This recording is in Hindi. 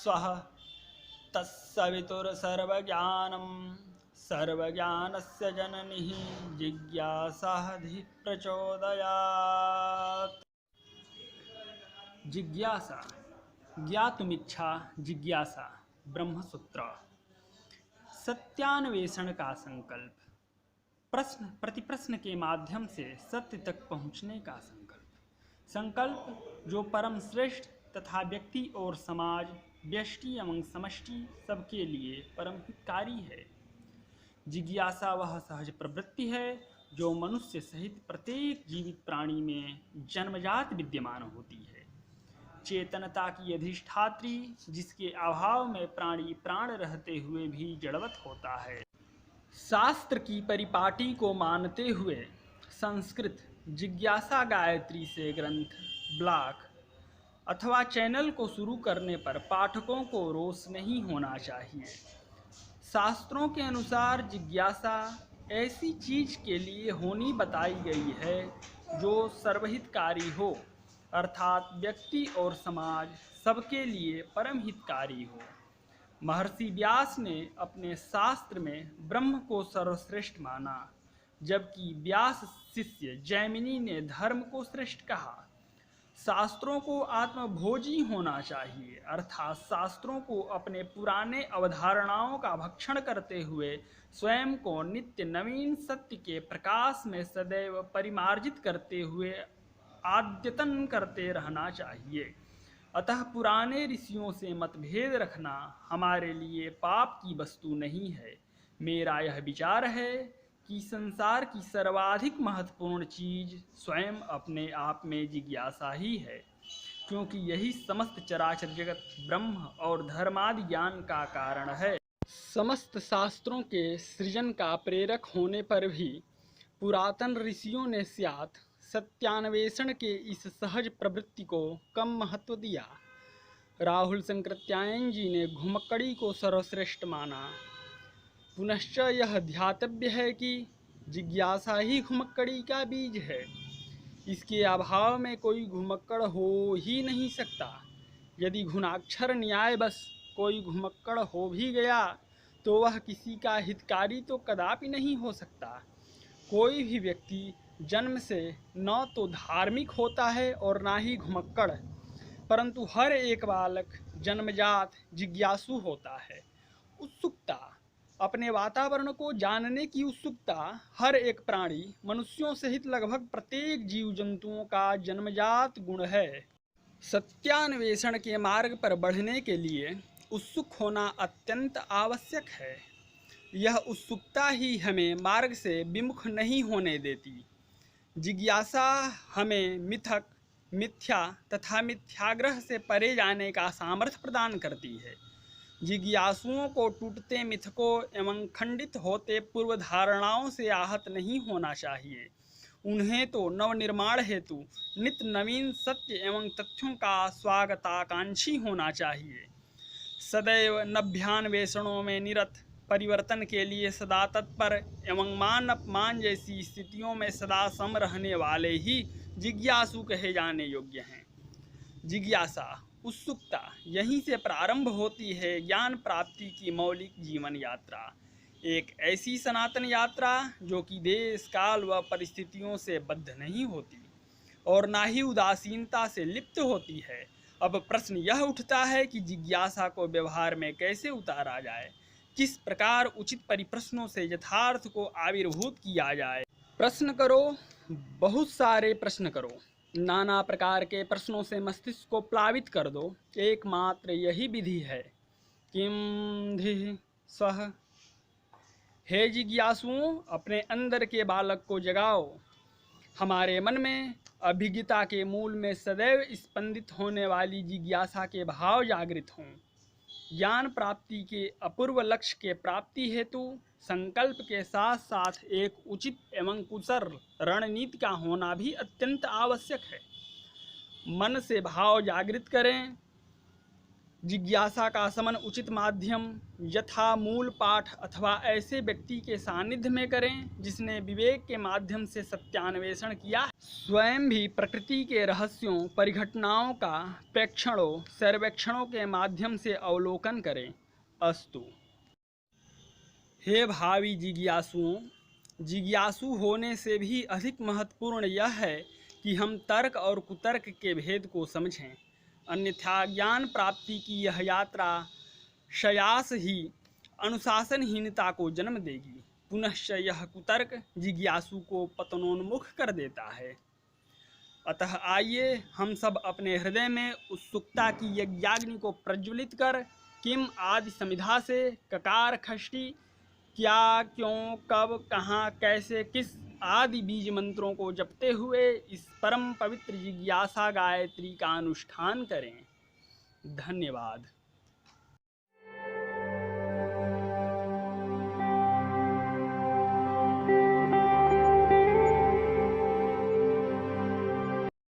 स्वः तत्सवितुर्सर्वज्ञानं सर्वज्ञानस्य जननी जिज्ञासाधिः प्रचोदयात्। जिज्ञासा ज्ञातुमिच्छा जिज्ञासा ब्रह्मसूत्र। सत्यान्वेषण का संकल्प, प्रश्न प्रतिप्रश्न के माध्यम से सत्य तक पहुँचने का संकल्प। संकल्प जो परम श्रेष्ठ तथा व्यक्ति और समाज, व्यष्टि एवं समष्टि सबके लिए परम हितकारी है। जिज्ञासा वह सहज प्रवृत्ति है जो मनुष्य सहित प्रत्येक जीवित प्राणी में जन्मजात विद्यमान होती है। चेतनता की अधिष्ठात्री, जिसके अभाव में प्राणी प्राण रहते हुए भी जड़वत होता है। शास्त्र की परिपाटी को मानते हुए संस्कृत जिज्ञासा गायत्री से ग्रंथ, ब्लॉग अथवा चैनल को शुरू करने पर पाठकों को रोष नहीं होना चाहिए। शास्त्रों के अनुसार जिज्ञासा ऐसी चीज के लिए होनी बताई गई है जो सर्वहितकारी हो, अर्थात व्यक्ति और समाज सबके लिए परम हितकारी हो। महर्षि व्यास ने अपने शास्त्र में ब्रह्म को सर्वश्रेष्ठ माना, जबकि व्यास शिष्य जैमिनी ने धर्म को श्रेष्ठ कहा। शास्त्रों को आत्मभोजी होना चाहिए, अर्थात शास्त्रों को अपने पुराने अवधारणाओं का भक्षण करते हुए स्वयं को नित्य नवीन सत्य के प्रकाश में सदैव परिमार्जित करते हुए आद्यतन करते रहना चाहिए। अतः पुराने ऋषियों से मतभेद रखना हमारे लिए पाप की वस्तु नहीं है। मेरा यह विचार है कि संसार की सर्वाधिक महत्वपूर्ण चीज स्वयं अपने आप में जिज्ञासा ही है, क्योंकि यही समस्त चराचर जगत ब्रह्म और धर्मादि ज्ञान का कारण है। समस्त शास्त्रों के सृजन का प्रेरक होने पर भी पुरातन ऋषियों ने स्यात् सत्यान्वेषण के इस सहज प्रवृत्ति को कम महत्व दिया। राहुल शंकराचार्य जी ने घुमक्कड़ी को सर्वश्रेष्ठ माना। पुनश्च यह ध्यातव्य है कि जिज्ञासा ही घुमक्कड़ी का बीज है। इसके अभाव में कोई घुमक्कड़ हो ही नहीं सकता। यदि घुणाक्षर न्याय बस कोई घुमक्कड़ हो भी गया तो वह किसी का हितकारी तो कदापि नहीं हो सकता। कोई भी व्यक्ति जन्म से न तो धार्मिक होता है और ना ही घुमक्कड़, परंतु हर एक बालक जन्मजात जिज्ञासु होता है। उत्सुकता, अपने वातावरण को जानने की उत्सुकता हर एक प्राणी, मनुष्यों सहित लगभग प्रत्येक जीव जंतुओं का जन्मजात गुण है। सत्यान्वेषण के मार्ग पर बढ़ने के लिए उत्सुक होना अत्यंत आवश्यक है। यह उत्सुकता ही हमें मार्ग से विमुख नहीं होने देती। जिज्ञासा हमें मिथक, मिथ्या तथा मिथ्याग्रह से परे जाने का सामर्थ्य प्रदान करती है। जिज्ञासुओं को टूटते मिथकों एवं खंडित होते पूर्व धारणाओं से आहत नहीं होना चाहिए। उन्हें तो नवनिर्माण हेतु नित्य नवीन सत्य एवं तथ्यों का स्वागताकांक्षी होना चाहिए। सदैव नभ्यान्वेषणों में निरत, परिवर्तन के लिए सदा तत्पर एवं मान अपमान जैसी स्थितियों में सदा सम रहने वाले ही जिज्ञासु कहे जाने योग्य हैं। जिज्ञासा, उत्सुकता यहीं से प्रारंभ होती है ज्ञान प्राप्ति की मौलिक जीवन यात्रा। एक ऐसी सनातन यात्रा जो कि देश, काल व परिस्थितियों से बद्ध नहीं होती और ना ही उदासीनता से लिप्त होती है। अब प्रश्न यह उठता है कि जिज्ञासा को व्यवहार में कैसे उतारा जाए, किस प्रकार उचित परिप्रश्नों से यथार्थ को आविर्भूत किया जाए। प्रश्न करो, बहुत सारे प्रश्न करो, नाना प्रकार के प्रश्नों से मस्तिष्क को प्लावित कर दो। एकमात्र यही विधि है। किम धिः स्वः। हे जिज्ञासुओं, अपने अंदर के बालक को जगाओ। हमारे मन में अभिज्ञता के मूल में सदैव स्पंदित होने वाली जिज्ञासा के भाव जागृत हों। ज्ञान प्राप्ति के अपूर्व लक्ष्य के प्राप्ति हेतु संकल्प के साथ साथ एक उचित एवं कुशल रणनीति का होना भी अत्यंत आवश्यक है। मन से भाव जागृत करें। जिज्ञासा का समन उचित माध्यम यथा मूल पाठ अथवा ऐसे व्यक्ति के सानिध्य में करें जिसने विवेक के माध्यम से सत्यान्वेषण किया, स्वयं भी प्रकृति के रहस्यों परिघटनाओं का प्रेक्षणों सर्वेक्षणों के माध्यम से अवलोकन करें। अस्तु। हे भावी जिज्ञासुओं, जिज्ञासु होने से भी अधिक महत्वपूर्ण यह है कि हम तर्क और कुतर्क के भेद को समझें, अन्यथा ज्ञान प्राप्ति की यह यात्रा शयास ही अनुशासनहीनता को जन्म देगी। पुनश्च यह कुतर्क जिज्ञासु को पतनोन्मुख कर देता है। अतः आइए हम सब अपने हृदय में उत्सुकता की यज्ञाग्नि को प्रज्वलित कर किम आदि समिधा से ककार खष्टी क्या क्यों कब कहाँ कैसे किस आदि बीज मंत्रों को जपते हुए इस परम पवित्र जिज्ञासा गायत्री का अनुष्ठान करें। धन्यवाद।